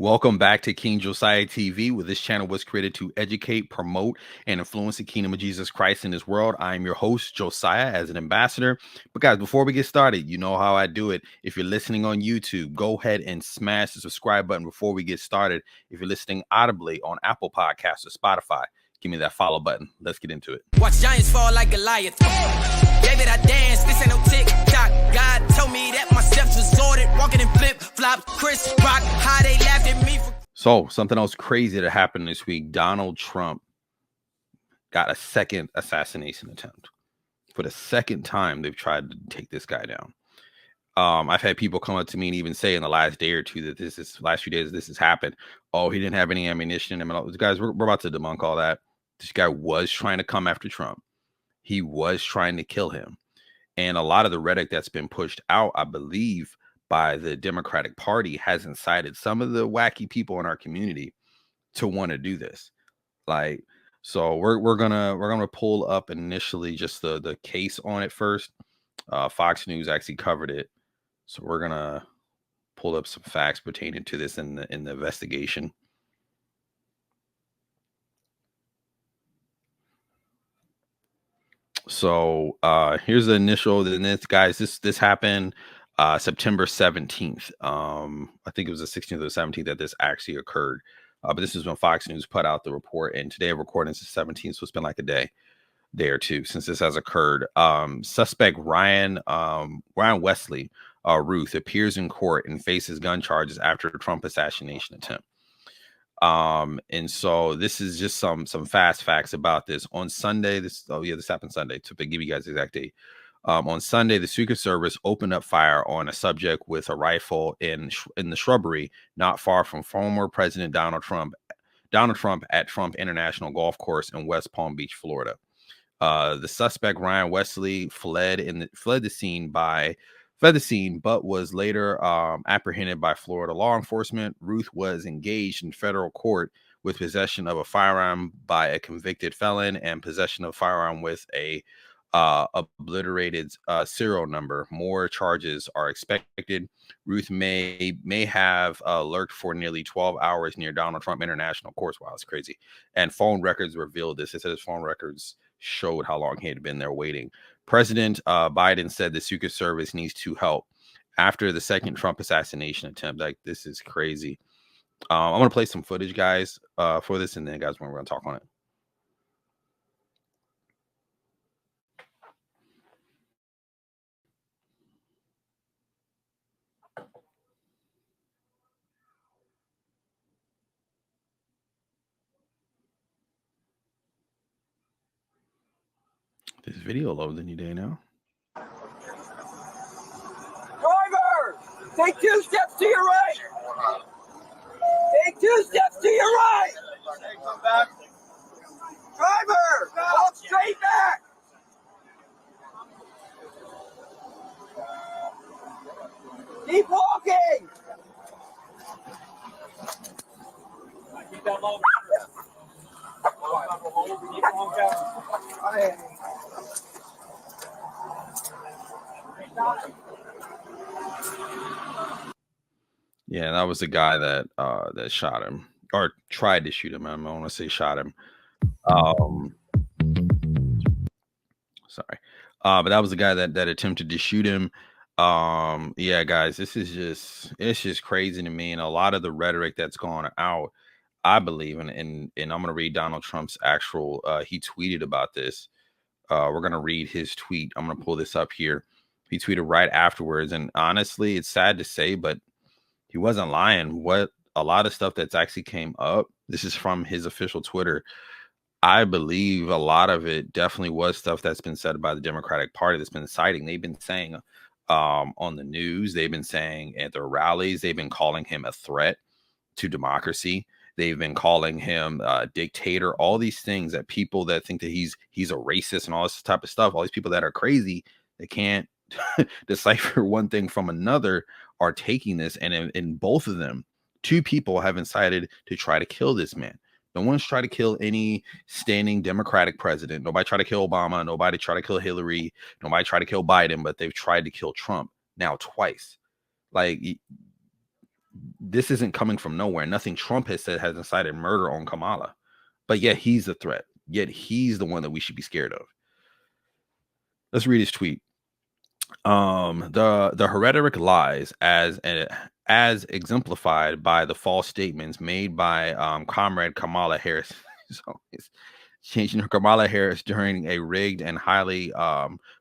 Welcome back to King Josiah TV, where this channel was created to educate, promote, and influence the kingdom of Jesus Christ in this world. I am your host, Josiah, as an ambassador. But guys, before we get started, you know how I do it. If you're listening on YouTube, go ahead and smash the subscribe button before we get started. If you're listening audibly on Apple Podcasts or Spotify, give me that follow button. Let's get into it. Watch giants fall like Goliath. David, I dance. This ain't no tick-tock. God told me that my steps was ordered. Walking in flip-flops. Chris Rock, how they laughed at me. So something else crazy that happened this week. Donald Trump got a second assassination attempt. For the second time, they've tried to take this guy down. I've had people come up to me and even say in the last day or two that last few days this has happened. Oh, he didn't have any ammunition. I mean, guys, we're about to debunk all that. This guy was trying to come after Trump. He was trying to kill him. And a lot of the rhetoric that's been pushed out, I believe, by the Democratic Party has incited some of the wacky people in our community to want to do this. Like, so we're gonna pull up initially just the case on it first. Fox News actually covered it. So we're gonna pull up some facts pertaining to this in the investigation. So here's the initial. Then this happened September 17th. I think it was the 16th or the 17th that this actually occurred. But this is when Fox News put out the report, and today recording is the 17th, so it's been like a day or two since this has occurred. Suspect Ryan Westley Ruth appears in court and faces gun charges after the Trump assassination attempt. And so this is just some fast facts about this. On Sunday, this happened Sunday, to give you guys the exact date. On Sunday, the Secret Service opened up fire on a subject with a rifle in the shrubbery not far from former President Donald Trump at Trump International Golf Course in West Palm Beach, Florida. The suspect, Ryan Westley, fled the scene, but was later apprehended by Florida law enforcement. Ruth was engaged in federal court with possession of a firearm by a convicted felon and possession of firearm with a obliterated serial number. More charges are expected. Ruth may have lurked for nearly 12 hours near Donald Trump International Course. Wow, it's crazy. And phone records revealed this. It said his phone records showed how long he had been there waiting. President Biden said the Secret Service needs to help after the second Trump assassination attempt. Like, this is crazy. I'm going to play some footage, guys, for this, and then, guys, we're going to talk on it. This video loaded any day now. Driver, take 2 steps to your right. Take 2 steps to your right. Come back. Driver, walk straight back. Keep walking. Keep that low. Yeah, that was the guy that shot him, or tried to shoot him. I don't want to say shot him. Sorry. But that was the guy that attempted to shoot him. Yeah, guys, it's just crazy to me. And a lot of the rhetoric that's gone out, I believe, and I'm going to read Donald Trump's actual, he tweeted about this. We're going to read his tweet. I'm going to pull this up here. He tweeted right afterwards. And honestly, it's sad to say, but he wasn't lying. What a lot of stuff that's actually came up, this is from his official Twitter. I believe a lot of it definitely was stuff that's been said by the Democratic Party that's been citing. They've been saying on the news, they've been saying at their rallies, they've been calling him a threat to democracy. They've been calling him a dictator, all these things that people that think that he's a racist and all this type of stuff, all these people that are crazy, they can't decipher one thing from another, are taking this. And in both of them, 2 people have incited to try to kill this man. No one's tried to kill any standing Democratic president. Nobody tried to kill Obama. Nobody tried to kill Hillary. Nobody tried to kill Biden, but they've tried to kill Trump now twice. Like, this isn't coming from nowhere. Nothing Trump has said has incited murder on Kamala, but yet he's the threat. Yet he's the one that we should be scared of. Let's read his tweet. The rhetoric lies as exemplified by the false statements made by comrade Kamala Harris. So it's changing Kamala Harris during a rigged and highly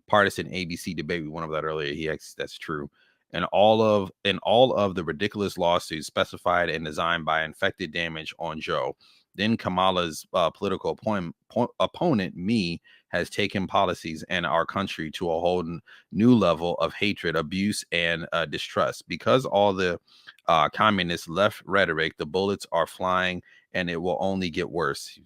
partisan ABC debate. We went over that earlier. That's true. And all of the ridiculous lawsuits specified and designed by infected damage on Joe. Then Kamala's political opponent, me, has taken policies in our country to a whole new level of hatred, abuse, and distrust. Because all the communist left rhetoric, the bullets are flying, and it will only get worse.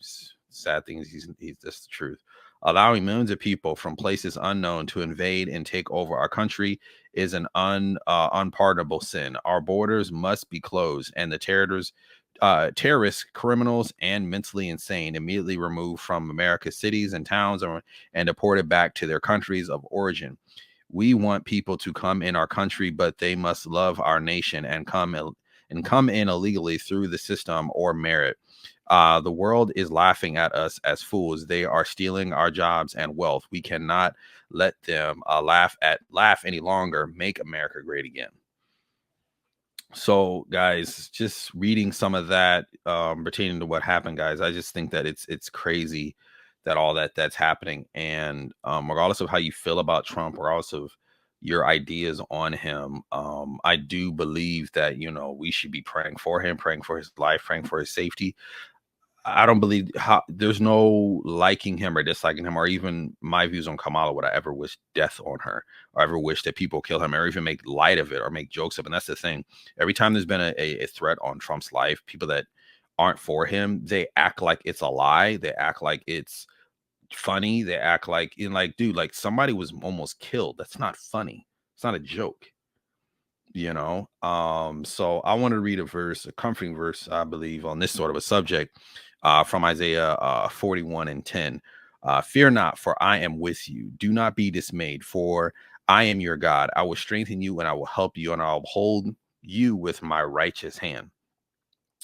Sad thing is, he's that's the truth. Allowing millions of people from places unknown to invade and take over our country is an unpardonable sin. Our borders must be closed, and the terrorists, criminals, and mentally insane immediately removed from America's cities and towns and deported back to their countries of origin. We want people to come in our country, but they must love our nation and come in illegally through the system or merit. The world is laughing at us as fools. They are stealing our jobs and wealth. We cannot let them laugh any longer. Make America great again. So, guys, just reading some of that pertaining to what happened, guys, I just think that it's crazy that all that's happening. And regardless of how you feel about Trump, regardless of your ideas on him, I do believe that, we should be praying for him, praying for his life, praying for his safety. I don't believe there's no liking him or disliking him, or even my views on Kamala. Would I ever wish death on her, or ever wish that people kill him, or even make light of it, or make jokes of it? And that's the thing. Every time there's been a threat on Trump's life, people that aren't for him, they act like it's a lie. They act like it's funny. They act like, dude, like somebody was almost killed. That's not funny. It's not a joke. So I want to read a comforting verse, I believe, on this sort of a subject, from Isaiah 41:10. Fear not, for I am with you. Do not be dismayed, for I am your God. I will strengthen you, and I will help you, and I'll hold you with my righteous hand.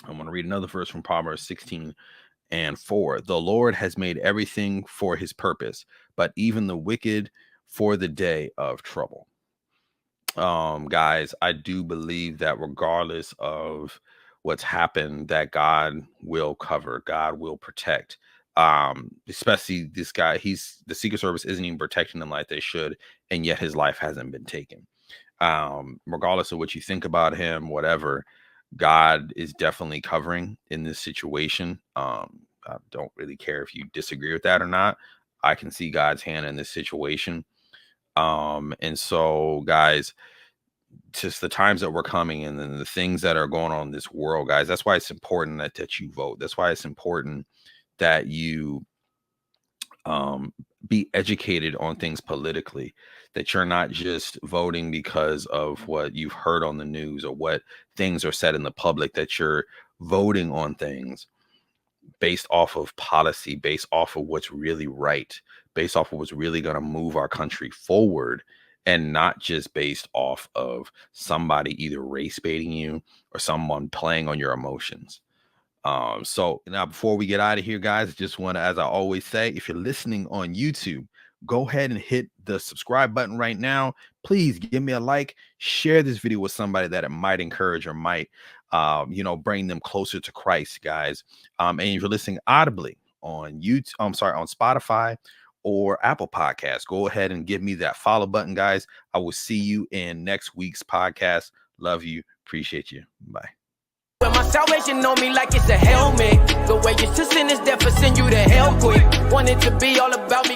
I'm going to read another verse from Proverbs 16:4. The Lord has made everything for his purpose, but even the wicked for the day of trouble. Guys, I do believe that regardless of what's happened, that God will cover, God will protect. Especially this guy, the Secret Service isn't even protecting him like they should, and yet his life hasn't been taken. Regardless of what you think about him, whatever, God is definitely covering in this situation. I don't really care if you disagree with that or not. I can see God's hand in this situation. And so, guys, just the times that we're coming in and the things that are going on in this world, guys, that's why it's important that you vote. That's why it's important that you be educated on things politically, that you're not just voting because of what you've heard on the news or what things are said in the public, that you're voting on things based off of policy, based off of what's really right, based off of what's really going to move our country forward, and not just based off of somebody either race baiting you or someone playing on your emotions. So now, before we get out of here, guys, I just want to, as I always say, if you're listening on YouTube, go ahead and hit the subscribe button right now. Please give me a like, share this video with somebody that it might encourage or might, bring them closer to Christ, guys. And if you're listening audibly on YouTube, on Spotify or Apple Podcasts, go ahead and give me that follow button, guys. I will see you in next week's podcast. Love you. Appreciate you. Bye. Well, my salvation on me like it's a helmet. The way your sin is death, send you to hell quick. Want it to be all about